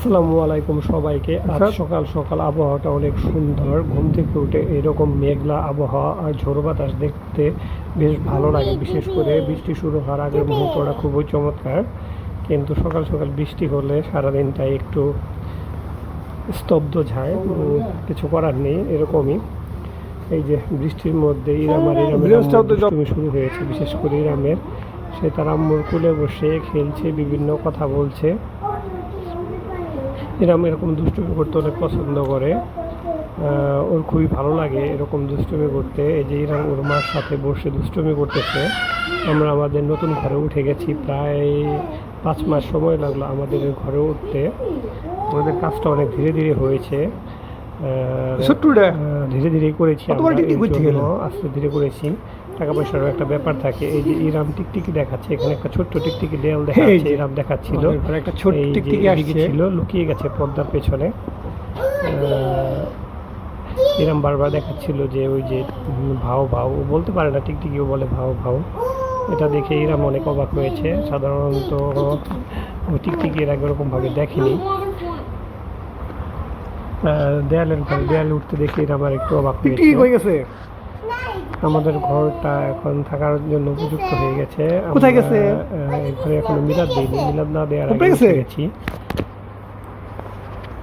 আসসালামু আলাইকুম সবাইকে। আজ সকাল সকাল আবহাওয়াটা অনেক সুন্দর। ঘুম থেকে উঠে এরকম মেঘলা আবহাওয়া আর ঝোড়ো বাতাস দেখতে বেশ ভালো লাগে। বিশেষ করে বৃষ্টি শুরু হওয়ার আগের মুহূর্তটা খুবই চমৎকার। কিন্তু সকাল সকাল বৃষ্টি হলে সারাদিনটাই একটু স্তব্ধ যায়, কিছু করার নেই। এরকমই এই যে বৃষ্টির মধ্যে ইরামের দুষ্টুমি শুরু হয়েছে। বিশেষ করে ইরামের, সে তার আম্মুর কোলে বসে খেলছে, বিভিন্ন কথা বলছে। ইরাম এরকম দুষ্টুমি করতে অনেক পছন্দ করে, ওর খুবই ভালো লাগে এরকম দুষ্টুমি করতে। এই যে ইরাম ওর মার সাথে বসে দুষ্টুমি করতেছে। আমরা আমাদের নতুন ঘরে উঠে গেছি, প্রায় 5 মাস সময় লাগলো আমাদের ঘরে উঠতে। আমাদের কাজটা অনেক ধীরে ধীরে হয়েছে, ধীরে ধীরে করেছি, আস্তে ধীরে করেছি। টাকা পয়সারও একটা ব্যাপার থাকে। এই যে ইরাম টিকটিকি দেখাচ্ছে, এখানে একটা ছোট্ট টিকটিকি দেয়াল দেখাচ্ছে। ইরাম দেখাচ্ছিল একটা ছোট্ট টিকটিকি ছিল, লুকিয়ে গেছে পর্দার পেছনে। ইরাম বারবার দেখাচ্ছিল যে ওই যে ভাও ভাও, বলতে পারে না, টিকটিকিও বলে ভাও ভাও। এটা দেখে ইরাম অনেক অবাক হয়েছে। সাধারণত টিকটিকি এর আগে ওরকমভাবে দেখেনি। দেয়ালে উঠতে দেখে ইরাম আর একটু অবাক হয়েছে। আমাদের ঘরটা এখন থাকার জন্য উপযুক্ত হয়ে গেছে। কোথায় গেছে? ঘরে এখনো মিলাদ দিইনি, মিলাদ না দেওয়ার আগে গেছি।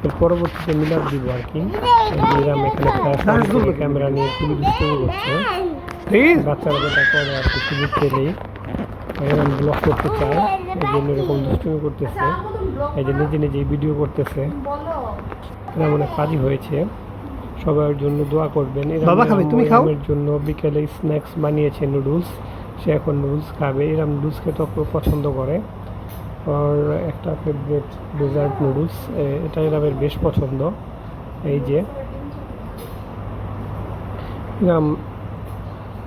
এর পরবর্তীতে মিলাদ দিব আর কি। ইরাম এখানে ক্যামেরা নিয়ে খুবই দুষ্টুমি করছে। বাচ্চারা যেটা করে আর কি, সুযোগ পেলেই ইরাম ব্লগ করতে চায়, এই জন্য এরকম দুষ্টুমি করতেছে। এই যে নিজে নিজেই ভিডিও করতেছে। এরা অনেক কাজই হয়েছে। সবার জন্য দোয়া করবেন। ইরামের জন্য বিকেলে স্ন্যাক্স বানিয়েছে, নুডলস। সে এখন নুডলস খাবে। ইরাম নুডলস খেতে খুব পছন্দ করে। আর একটা ফেভারিট ডেজার্ট নুডলস, এটা ইরামের বেশ পছন্দ। এই যে ইরাম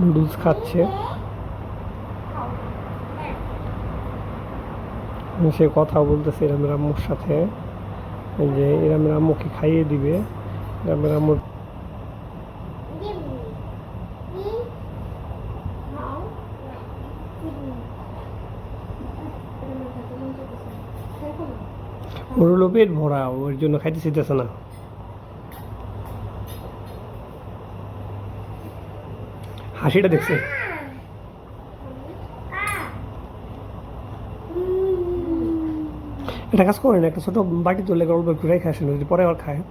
নুডলস খাচ্ছে, সে কথাও বলতেছে ইরামের আম্মুর সাথে। এই যে ইরামের আম্মুকে খাইয়ে দিবে। ইরামের আম্মুর ওর হলো পেট ভরা, ওর জন্য খাইতে চাইতেছে না। হাসিটা দেখছে। একটা কাজ করেন, একটা ছোট বাটি তুললে অল্প একটু রেখে আসেন, যদি পরে আবার খায়।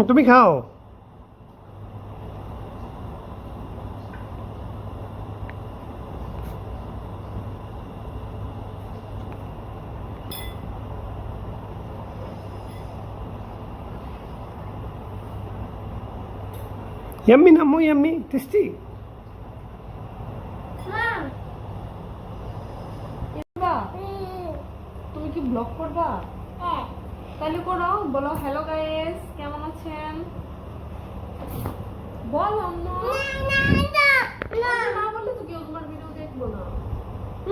তুমি খাও। ইয়াম্মি না মো, ইয়াম্মি টেস্টি। তুমি কি ব্লগ করবা? হ্যাঁ, তাহলে করো। বলো হ্যালো গাইস, কেমন আছেন? বলো না না বললে তো কেউ তোমার ভিডিও দেখবো না।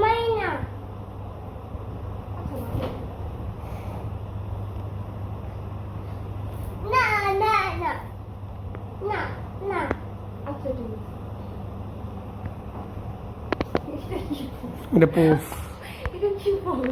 মাইনা না না না না না, আচ্ছা ঠিক আছে। এটা পুফ। এটা কি বলে?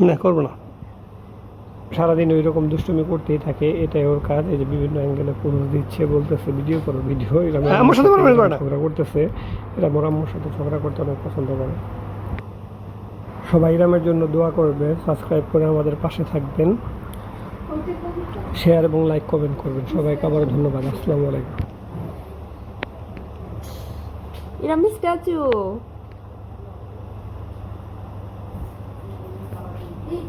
না, করবো না। সারাদিন ওই রকম দুষ্টুমি করতেই থাকে, এটাই ওর কাজ। এই যে বিভিন্ন অ্যাঙ্গেলে পোজ দিচ্ছে, বলতেছে ভিডিও করো ভিডিও। ঝগড়া করতেছে। এরা মোর আম্মুর সাথে ঝগড়া করতে অনেক পছন্দ করে। সবাই ইরামের জন্য দোয়া করবে, সাবস্ক্রাইব করে আমাদের পাশে থাকবেন, শেয়ার এবং লাইক কমেন্ট করবেন। সবাইকে আবার ধন্যবাদ। আসসালামু আলাইকুম। ইরামি স্ট্যাচু।